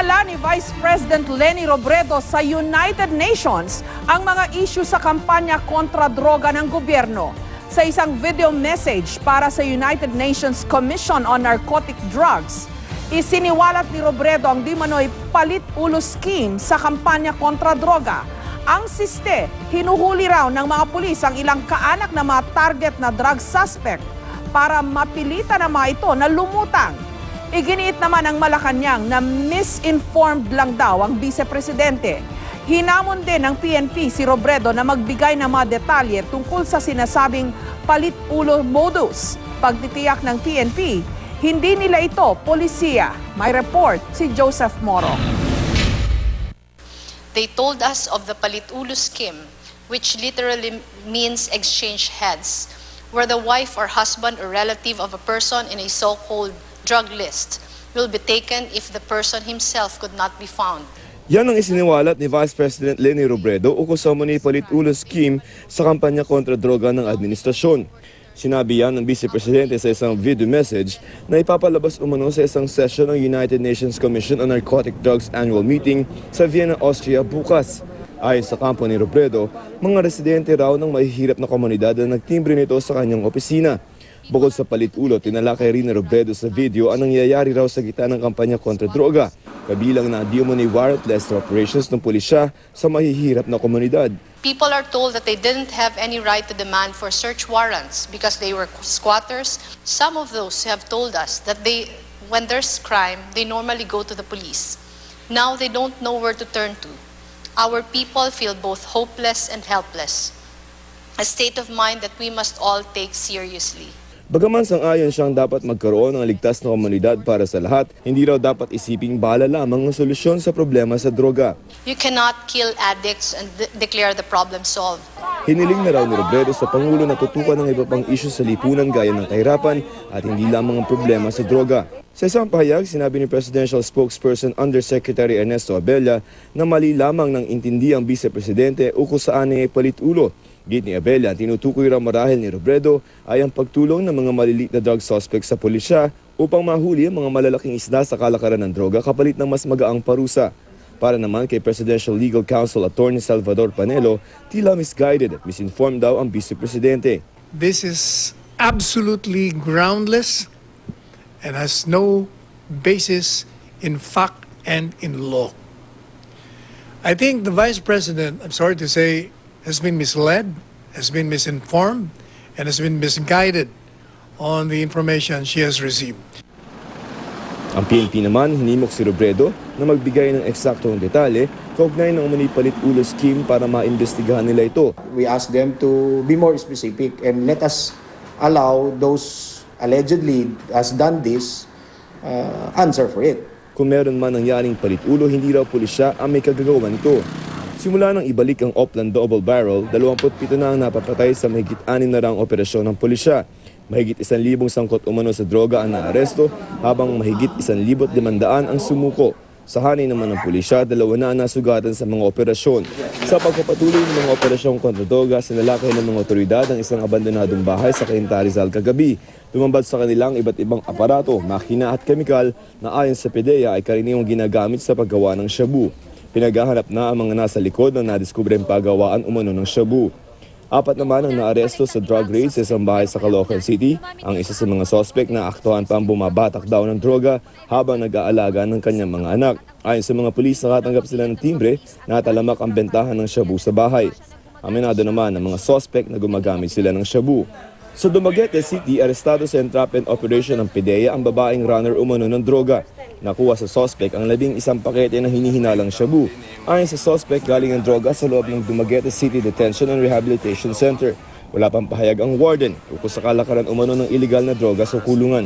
Itinala ni Vice President Leni Robredo sa United Nations ang mga issue sa kampanya kontra droga ng gobyerno. Sa isang video message para sa United Nations Commission on Narcotic Drugs, isiniwalat ni Robredo ang di manoy palit-ulo scheme sa kampanya kontra droga. Ang siste, hinuhuli raw ng mga pulis ang ilang kaanak na mga target na drug suspect para mapilitan ang mga ito na lumutang. Iginiit naman ng Malacanang na misinformed lang daw ang vice-presidente. Hinamon din ng PNP si Robredo na magbigay ng mga detalye tungkol sa sinasabing palit-ulo modus. Pagtitiyak ng PNP, hindi nila ito polisiya. May report si Joseph Moro. They told us of the palit-ulo scheme, which literally means exchange heads, where the wife or husband or relative of a person in a so-called drug list will be taken if the person himself could not be found. Yan ang isiniwalat ni Vice President Leni Robredo ukol sa umano'y palit-ulo scheme sa kampanya kontra droga ng administrasyon. Sinabi yan ng Vice Presidente sa isang video message na ipapalabas umano sa isang session ng United Nations Commission on Narcotic Drugs Annual Meeting sa Vienna, Austria bukas. Ayon sa kampo ni Robredo, mga residente raw ng mahihirap na komunidad na nagtimbre nito sa kanyang opisina. Bukod sa palit-ulo, tinalakay rin ni Robredo sa video ang nangyayari raw sa gitna ng kampanya kontra droga, kabilang na di umano'y warrantless operations ng pulisya sa mahihirap na komunidad. People are told that they didn't have any right to demand for search warrants because they were squatters. Some of those have told us that when there's crime, they normally go to the police. Now they don't know where to turn to. Our people feel both hopeless and helpless, a state of mind that we must all take seriously. Bagaman sang-ayon siyang dapat magkaroon ng ligtas na komunidad para sa lahat, hindi raw dapat isiping bala lamang ang solusyon sa problema sa droga. You cannot kill addicts and declare the problem solved. Hiniling na raw ni Robredo sa Pangulo na tutukan ng iba pang isyu sa lipunan gaya ng kahirapan at hindi lamang ang problema sa droga. Sa isang pahayag, sinabi ni Presidential Spokesperson Undersecretary Ernesto Abella na mali lamang ng intindi ang Vice-Presidente ukol saan ay palit-ulo. Git ni Abella, tinutukoy raw marahil ni Robredo ay ang pagtulong ng mga maliliit na drug suspect sa pulisya upang mahuli ang mga malalaking isda sa kalakaran ng droga kapalit ng mas magaang parusa. Para naman kay Presidential Legal Counsel Attorney Salvador Panelo, tila misguided at misinformed daw ang Vice-Presidente. This is absolutely groundless and has no basis in fact and in law. I think the Vice President, I'm sorry to say, has been misled, has been misinformed, and has been misguided on the information she has received. Ang PNP naman, hinimok si Robredo na magbigay ng eksaktong detalye kaugnay ng umano'y palit-ulo scheme para maimbestigahan nila ito. We ask them to be more specific and let us allow those allegedly has done this answer for it. Kung meron man nangyaring palit-ulo, hindi raw pulisya ang may kagagawa nito. Simula nang ibalik ang Oplan Double Barrel, 27 na ang napapatay sa mahigit 6 na raang operasyon ng pulisya. Mahigit 1,000 sangkot umano sa droga ang naaresto, habang mahigit 1,500 ang sumuko. Sa hanay naman ng pulisya, 2 na nasugatan sa mga operasyon. Sa pagpapatuloy ng mga operasyong kontra droga, sinalakay ng mga otoridad ang isang abandonadong bahay sa Cainta Rizal kagabi. Tumambad sa kanilang iba't ibang aparato, makina at kemikal na ayon sa PDEA ay karaniwang ginagamit sa paggawa ng shabu. Pinaghahanap na ang mga nasa likod ng nadiskubreng paggawaan umano ng shabu. 4 naman ang naaresto sa drug raid sa isang bahay sa Caloocan City. Ang isa sa mga sospek na aktuhan pa ang bumabatak daw ng droga habang nag-aalaga ng kanyang mga anak. Ayon sa mga pulis, nakatanggap sila ng timbre na talamak ang bentahan ng shabu sa bahay. Aminado naman ang mga sospek na gumagamit sila ng shabu. Sa Dumaguete City, arestado sa entrapment operation ng PDEA ang babaeng runner umano ng droga. Nakuha sa suspect ang 11 pakete na hinihinalang shabu. Ayon sa suspect, galing ang droga sa loob ng Dumaguete City Detention and Rehabilitation Center. Wala pang pahayag ang warden ukol sa kalakaran umano ng iligal na droga sa kulungan.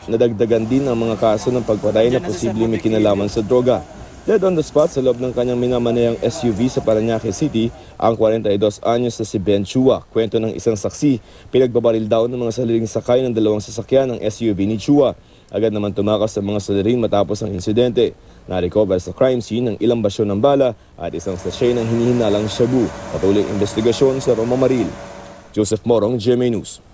Nadagdagan din ang mga kaso ng pagpatay na posibleng may kinalaman sa droga. Dead on the spot sa loob ng kanyang minamanayang SUV sa Parañaque City, ang 42 anyos na si Ben Chua. Kwento ng isang saksi, pinagbabaril daw ng mga saliring sakay ng 2 sasakyan ng SUV ni Chua. Agad naman tumakas sa mga saliring matapos ang insidente. Na-recover sa crime scene ng ilang basyon ng bala at isang sachet ng hinihinalang shabu. Patuloy ang investigasyon sa Roma Maril. Joseph Morong, GMA News.